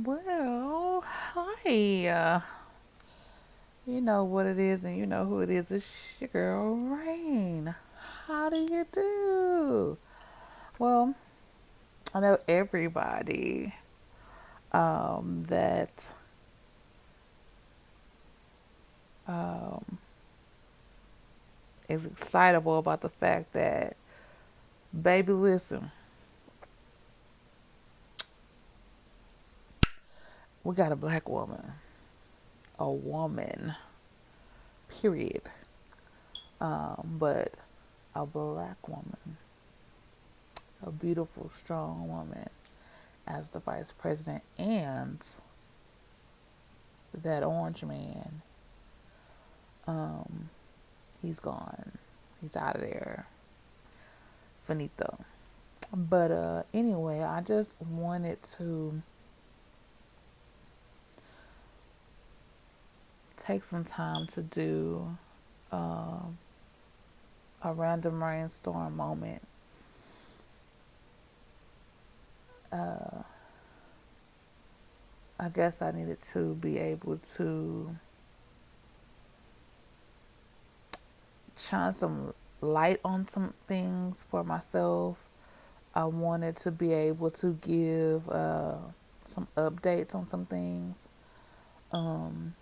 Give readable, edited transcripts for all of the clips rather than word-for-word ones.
Well, hi. You know what it is and you know who it is. It's your girl, Rain. How do you do? Well, I know everybody that um, is excitable about the fact that, baby, listen, we got a black woman. A woman, period. But a black woman, a beautiful, strong woman as the vice president, and that orange man, um, he's gone. He's out of there. Finito. But anyway, I just wanted to take some time to do um, a random rainstorm moment. Uh, I guess I needed to be able to shine some light on some things for myself. I wanted to be able to give some updates on some things. Um,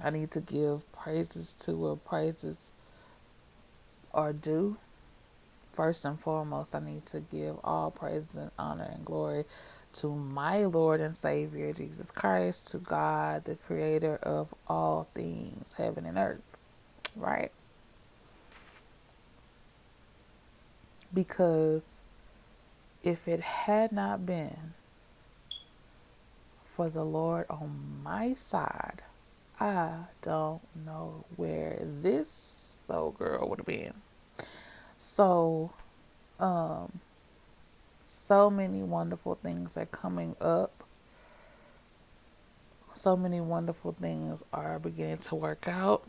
I need to give praises to where praises are due. First and foremost, I need to give all praise and honor and glory to my Lord and Savior, Jesus Christ, to God, the creator of all things, heaven and earth, right? Because if it had not been for the Lord on my side, I don't know where this soul girl would have been. So, um, so many wonderful things are coming up. So many wonderful things are beginning to work out.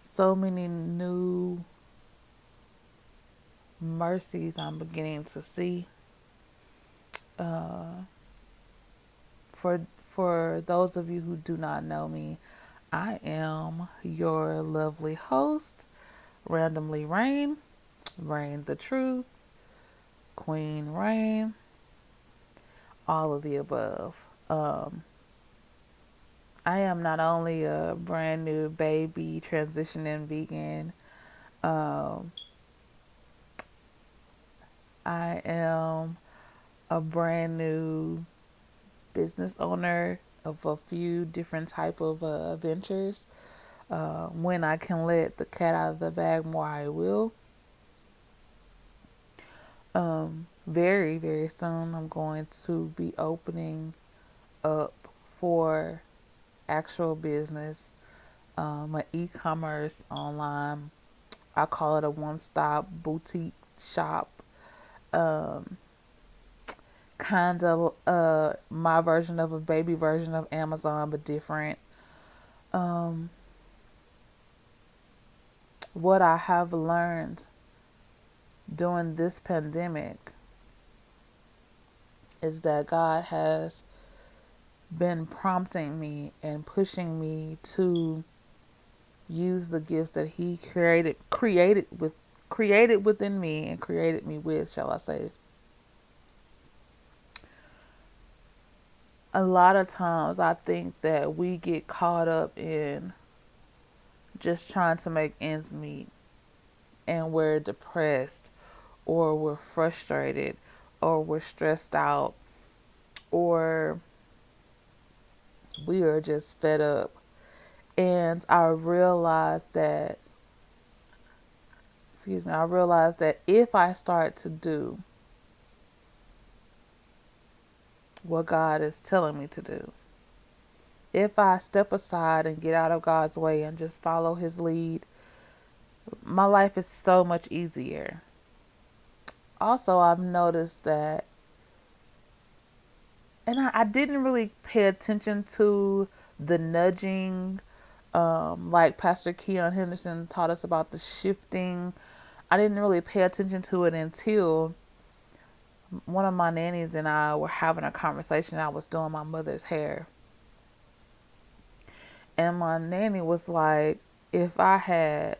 So many new mercies I'm beginning to see. Uh, for those of you who do not know me, I am your lovely host, Randomly Rain, Rain the Truth, Queen Rain, all of the above. I am not only a brand new baby transitioning vegan, um, I am a brand new business owner of a few different type of ventures. When I can let the cat out of the bag more, I will. Very, very soon, I'm going to be opening up for actual business, an e-commerce online. I call it a one-stop boutique shop. Um, kind of my version of a baby version of Amazon, but different. Um, what I have learned during this pandemic is that God has been prompting me and pushing me to use the gifts that He created within me and created me with, shall I say. A lot of times I think that we get caught up in just trying to make ends meet, and we're depressed, or we're frustrated, or we're stressed out, or we are just fed up. And I realized that if I start to do what God is telling me to do, if I step aside and get out of God's way and just follow His lead, my life is so much easier. Also, I've noticed that, and I didn't really pay attention to the nudging, like Pastor Keon Henderson taught us about the shifting. I didn't really pay attention to it until one of my nannies and I were having a conversation. I was doing my mother's hair, and my nanny was like, if I had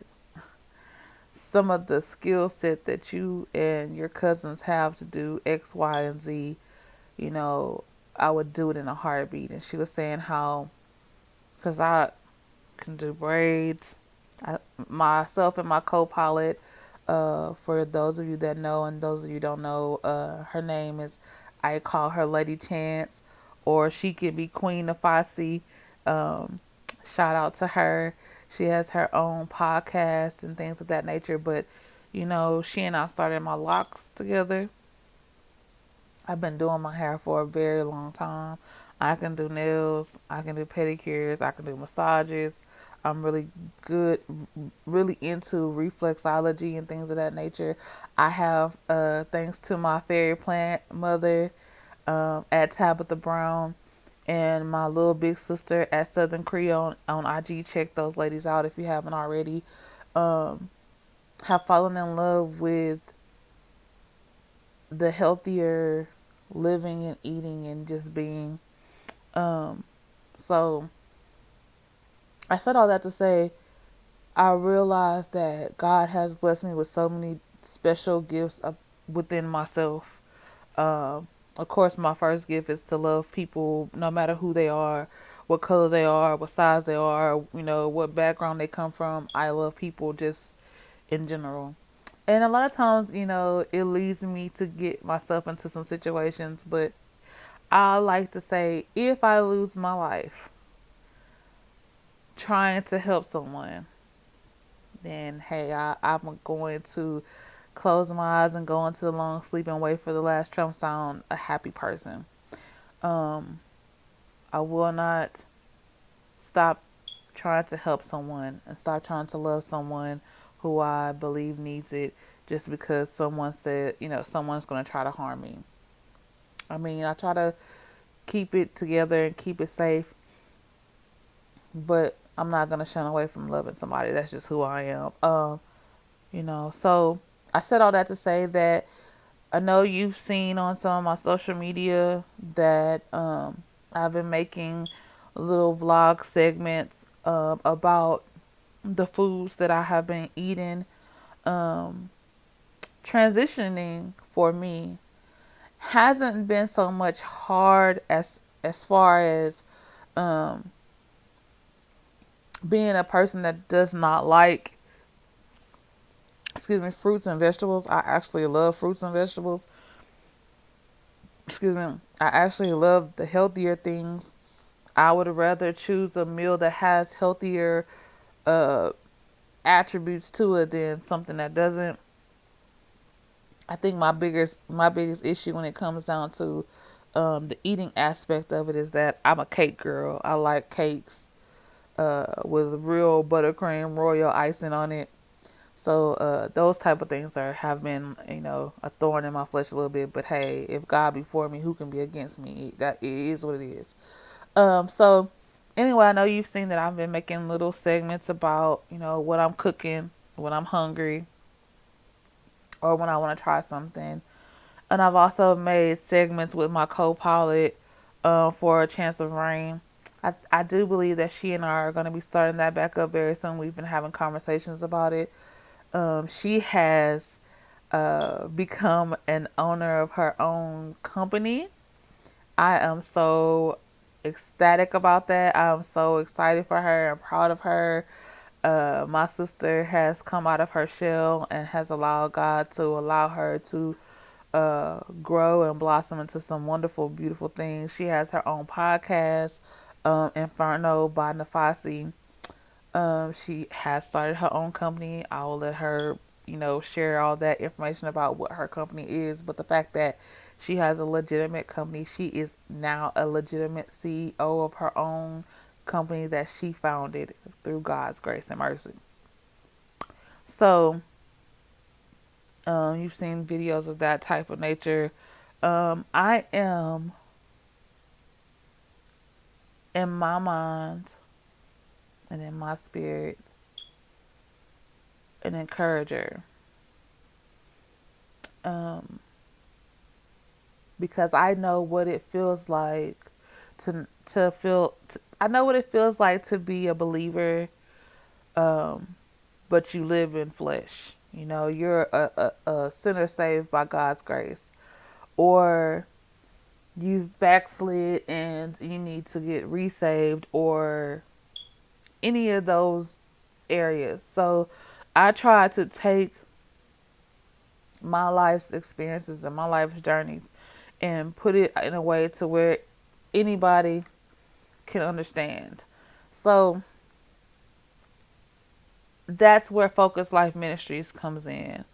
some of the skill set that you and your cousins have to do X, Y, and Z, you know, I would do it in a heartbeat. And she was saying how, because I can do braids, myself and my co-pilot, for those of you that know and those of you don't know, her name is, I call her Lady Chance, or she could be Queen of Fosse. Um, Shout out to her. She has her own podcast and things of that nature. But, you know, she and I started my locks together. I've been doing my hair for a very long time. I can do nails, I can do pedicures, I can do massages. I'm really good, really into reflexology and things of that nature. I have, thanks to my fairy plant mother, at Tabitha Brown, and my little big sister at Southern Creole on IG. Check those ladies out if you haven't already. Um, have fallen in love with the healthier living and eating and just being. Um, so I said all that to say I realized that God has blessed me with so many special gifts within myself. Of course, my first gift is to love people no matter who they are, what color they are, what size they are, you know, what background they come from. I love people just in general. And a lot of times, you know, it leads me to get myself into some situations, but I like to say if I lose my life trying to help someone, then hey, I'm going to close my eyes and go into the long sleep and wait for the last trump sound a happy person. Um, I will not stop trying to help someone and stop trying to love someone who I believe needs it just because someone said, you know, someone's going to try to harm me. I mean, I try to keep it together and keep it safe, but I'm not going to shun away from loving somebody. That's just who I am. You know, so I said all that to say that I know you've seen on some of my social media that I've been making little vlog segments about the foods that I have been eating. Um, Transitioning for me hasn't been so much hard as far as um, being a person that does not like, excuse me, fruits and vegetables. I actually love fruits and vegetables. Excuse me. I actually love the healthier things. I would rather choose a meal that has healthier uh, attributes to it than something that doesn't. I think my biggest issue when it comes down to the eating aspect of it is that I'm a cake girl. I like cakes with real buttercream royal icing on it. So those type of things have been, you know, a thorn in my flesh a little bit. But hey, if God be for me, who can be against me? That it is what it is. So anyway, I know you've seen that I've been making little segments about, you know, what I'm cooking when I'm hungry or when I want to try something. And I've also made segments with my co-pilot for a chance of rain. I do believe that she and I are going to be starting that back up very soon. We've been having conversations about it. She has become an owner of her own company. I am so ecstatic about that. I'm so excited for her and proud of her. My sister has come out of her shell and has allowed God to allow her to grow and blossom into some wonderful, beautiful things. She has her own podcast, Inferno by Nafasi. She has started her own company. I will let her, you know, share all that information about what her company is. But the fact that she has a legitimate company, she is now a legitimate CEO of her own company that she founded through God's grace and mercy. So, you've seen videos of that type of nature. I am, in my mind and in my spirit, an encourager. Um, because I know what it feels like to feel. I know what it feels like to be a believer, um, but you live in flesh. You know, you're a sinner saved by God's grace, or you've backslid and you need to get resaved, or any of those areas. So I try to take my life's experiences and my life's journeys and put it in a way to where anybody can understand. So that's where Focus Life Ministries comes in.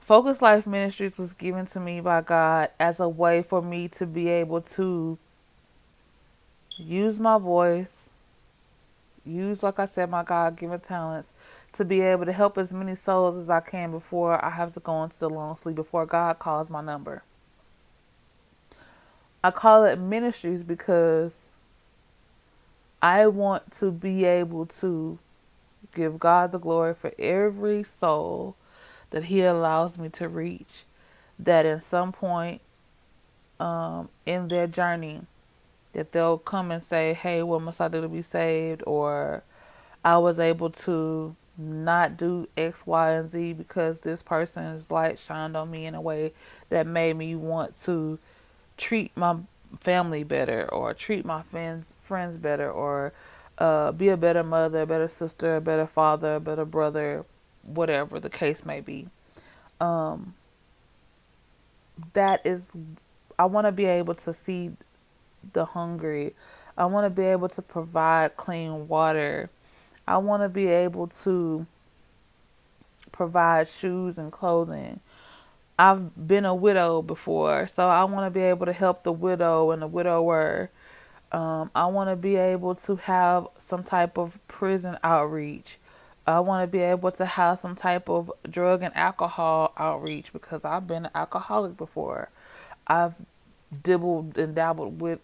Focus Life Ministries was given to me by God as a way for me to be able to use my voice, use, like I said, my God given talents to be able to help as many souls as I can before I have to go into the long sleep, before God calls my number. I call it ministries because I want to be able to give God the glory for every soul that He allows me to reach, that in some point in their journey, that they'll come and say, hey, what must I do to be saved? Or I was able to not do X, Y, and Z because this person's light shined on me in a way that made me want to treat my family better, or treat my friends better, or be a better mother, a better sister, a better father, a better brother, whatever the case may be. Um, that is, I want to be able to feed the hungry. I want to be able to provide clean water. I want to be able to provide shoes and clothing. I've been a widow before, so I want to be able to help the widow and the widower. I want to be able to have some type of prison outreach. I want to be able to have some type of drug and alcohol outreach because I've been an alcoholic before. I've dibbled and dabbled with,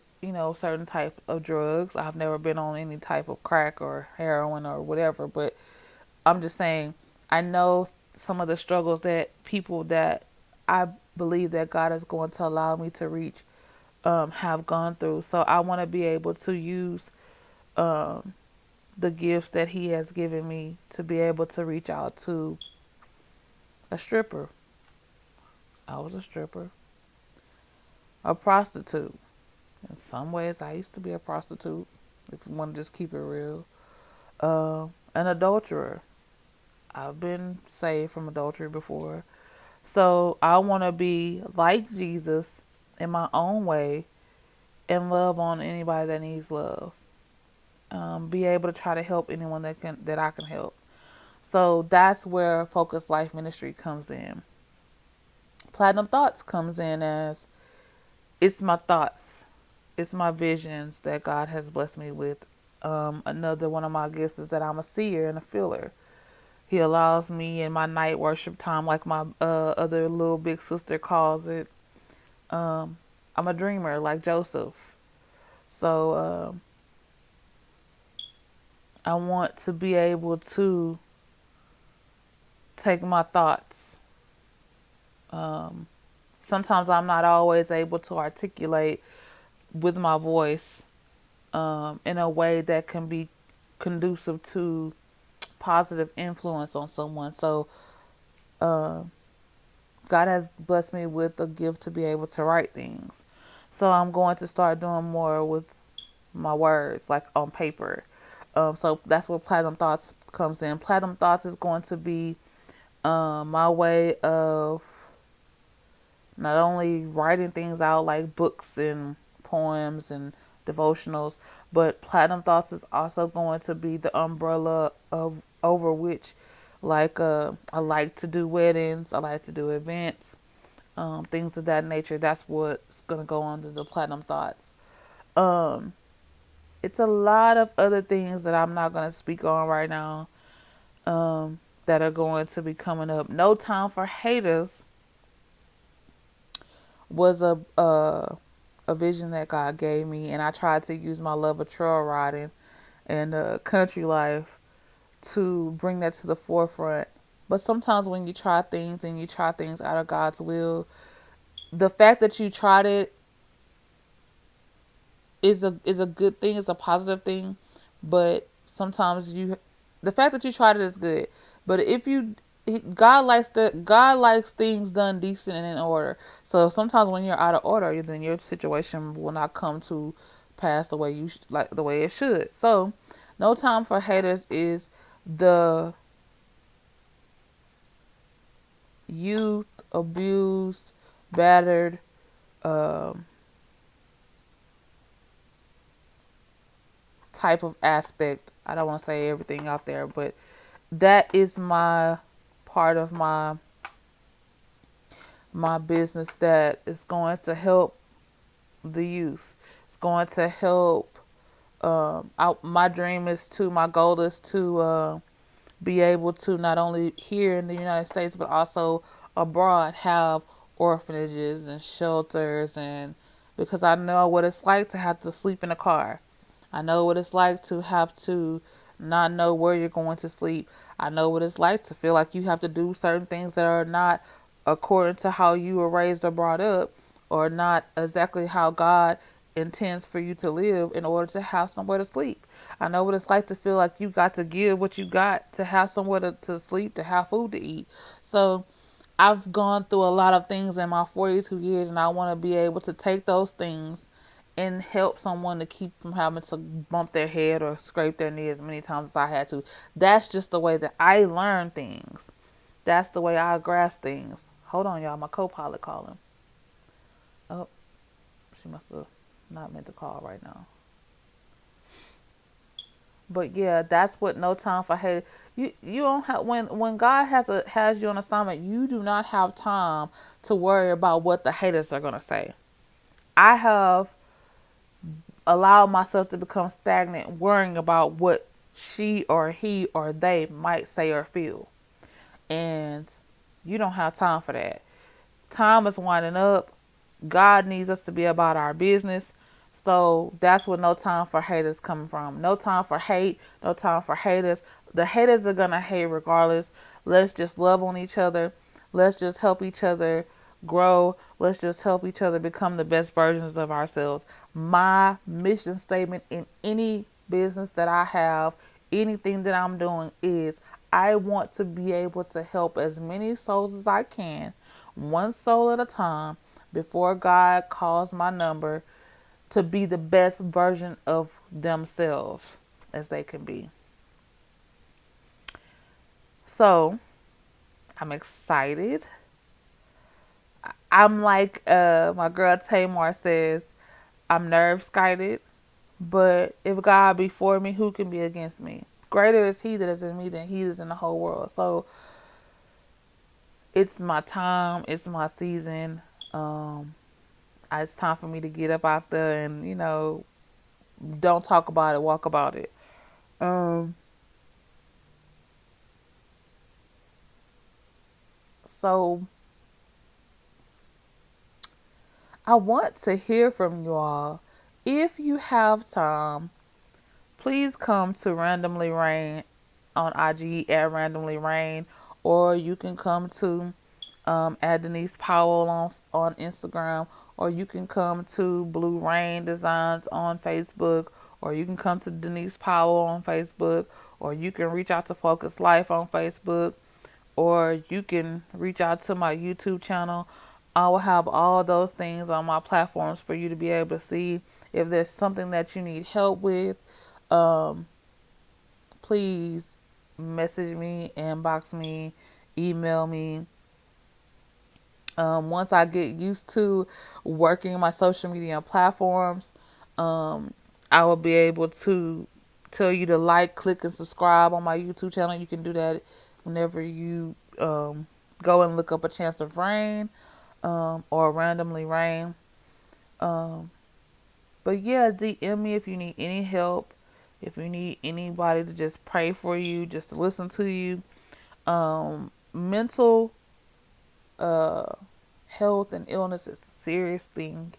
certain type of drugs. I've never been on any type of crack or heroin or whatever, but I'm just saying, I know some of the struggles that people that I believe that God is going to allow me to reach have gone through. So I want to be able to use um, the gifts that He has given me to be able to reach out to a stripper. I was a stripper, a prostitute. In some ways, I used to be a prostitute, if you want to just keep it real. An adulterer. I've been saved from adultery before. So I want to be like Jesus in my own way and love on anybody that needs love. Be able to try to help anyone that I can help. So that's where Focus Life Ministry comes in. Platinum Thoughts comes in as it's my thoughts, it's my visions that God has blessed me with. Another one of my gifts is that I'm a seer and a feeler. He allows me in my night worship time, like my other little big sister calls it. I'm a dreamer, like Joseph. So I want to be able to take my thoughts. Sometimes I'm not always able to articulate with my voice in a way that can be conducive to positive influence on someone. So God has blessed me with a gift to be able to write things. So I'm going to start doing more with my words, like on paper. So that's where Platinum Thoughts comes in. Platinum Thoughts is going to be my way of not only writing things out like books and poems and devotionals, but Platinum Thoughts is also going to be the umbrella of over which, like, I like to do weddings, I like to do events, things of that nature. That's what's gonna go under the Platinum Thoughts. Um, it's a lot of other things that I'm not gonna speak on right now. That are going to be coming up. No Time for Haters was a vision that God gave me, and I tried to use my love of trail riding and country life to bring that to the forefront. But sometimes when you try things and you try things out of God's will, the fact that you tried it is a good thing, it's a positive thing, but sometimes the fact that you tried it is good. But if you God likes things done decent and in order. So sometimes when you're out of order, then your situation will not come to pass the way like the way it should. So, no time for haters is the youth abused, battered, um, type of aspect. I don't want to say everything out there, but that is my part of my business that is going to help the youth. It's going to help. My dream is to, my goal is to be able to not only here in the United States but also abroad have orphanages and shelters, and because I know what it's like to have to sleep in a car. I know what it's like to have to not know where you're going to sleep. I know what it's like to feel like you have to do certain things that are not according to how you were raised or brought up, or not exactly how God intends for you to live in order to have somewhere to sleep. I know what it's like to feel like you got to give what you got to have somewhere to sleep, to have food to eat. So I've gone through a lot of things in my 42 years, and I want to be able to take those things and help someone to keep from having to bump their head or scrape their knee as many times as I had to. That's just the way that I learn things. That's the way I grasp things. Hold on, y'all. My co-pilot calling. Oh, she must have not meant to call right now. But yeah, that's what no time for hate. You don't have, when God has you on assignment, you do not have time to worry about what the haters are gonna say. I have allowed myself to become stagnant worrying about what she or he or they might say or feel. And you don't have time for that. Time is winding up. God needs us to be about our business. So that's what no time for haters coming from. No time for hate. No time for haters. The haters are gonna hate regardless. Let's just love on each other. Let's just help each other grow. Let's just help each other become the best versions of ourselves. My mission statement in any business that I have, anything that I'm doing, is I want to be able to help as many souls as I can, one soul at a time, before God calls my number, to be the best version of themselves as they can be. So I'm excited. I'm like my girl Tamar says, I'm nerve skited, but if God be for me, who can be against me? Greater is he that is in me than he that is in the whole world. So it's my time, it's my season. Um, it's time for me to get up out there and, don't talk about it, walk about it. Um, so I want to hear from you all. If you have time, please come to Randomly Rain on IG at Randomly Rain, or you can come to at Denise Powell on Instagram, or you can come to Bleu Reign Designs on Facebook, or you can come to Denise Powell on Facebook, or you can reach out to Focus Lyfe on Facebook, or you can reach out to my YouTube channel. I will have all those things on my platforms for you to be able to see. If there's something that you need help with, um, please message me, inbox me, email me. Once I get used to working my social media platforms, um, I will be able to tell you to like, click, and subscribe on my YouTube channel. You can do that whenever you go and look up A Chance of Rain, or Randomly Rain. Um, but yeah, DM me if you need any help. If you need anybody to just pray for you, just to listen to you. Mental health and illness is a serious thing.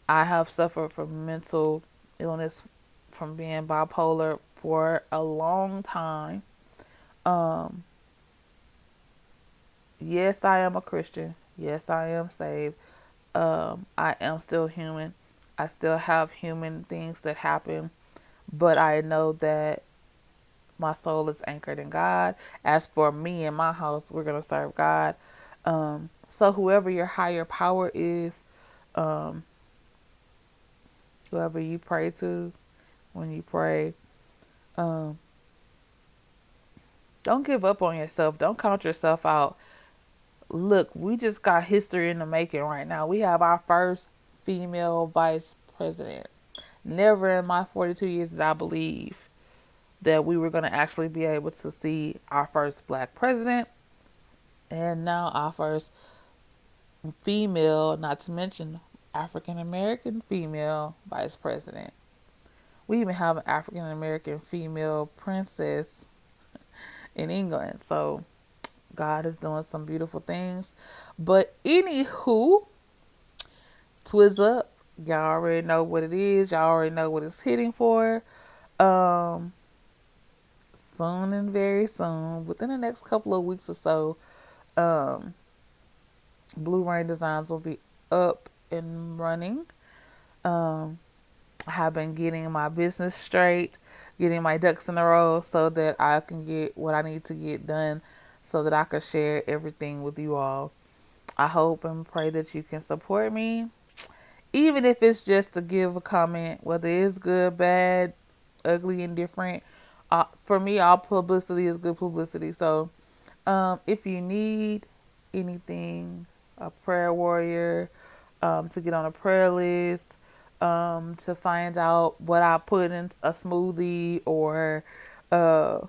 I have suffered from mental illness from being bipolar for a long time. Um, yes, I am a Christian. Yes, I am saved. I am still human. I still have human things that happen, but I know that my soul is anchored in God. As for me and my house, we're gonna serve God. So whoever your higher power is, um, whoever you pray to, when you pray, um, don't give up on yourself. Don't count yourself out. Look, we just got history in the making right now. We have our first female vice president. Never in my 42 years did I believe that we were going to actually be able to see our first black president and now our first female, not to mention African American female vice president. We even have an African American female princess in England. So God is doing some beautiful things. But anywho, Twiz up. Y'all already know what it is. Y'all already know what it's hitting for. Um, Soon and very soon, within the next couple of weeks or so, um, Bleu Reign designs will be up and running. Um, I have been getting my business straight, getting my ducks in a row so that I can get what I need to get done so that I can share everything with you all. I hope and pray that you can support me, even if it's just to give a comment, whether it's good, bad, ugly, indifferent. For me, all publicity is good publicity. So if you need anything, a prayer warrior, to get on a prayer list, to find out what I put in a smoothie or uh,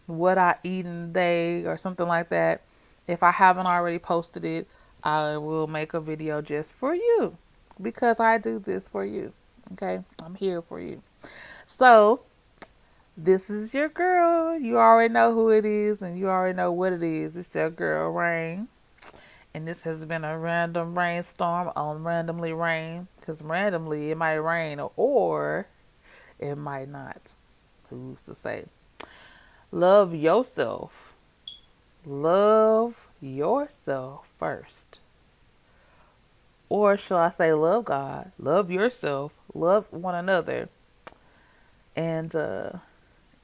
what I eat in a day or something like that, if I haven't already posted it, I will make a video just for you because I do this for you. Okay, I'm here for you. So this is your girl. You already know who it is and you already know what it is. It's your girl Rain. And this has been a random rainstorm on Randomly Rain. Because randomly it might rain or it might not. Who's to say? Love yourself. Love yourself first. Or shall I say, love God, love yourself, love one another. And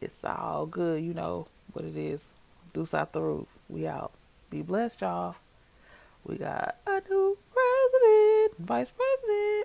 it's all good. You know what it is. Deuce out the roof. We out. Be blessed, y'all. We got a new president, vice president.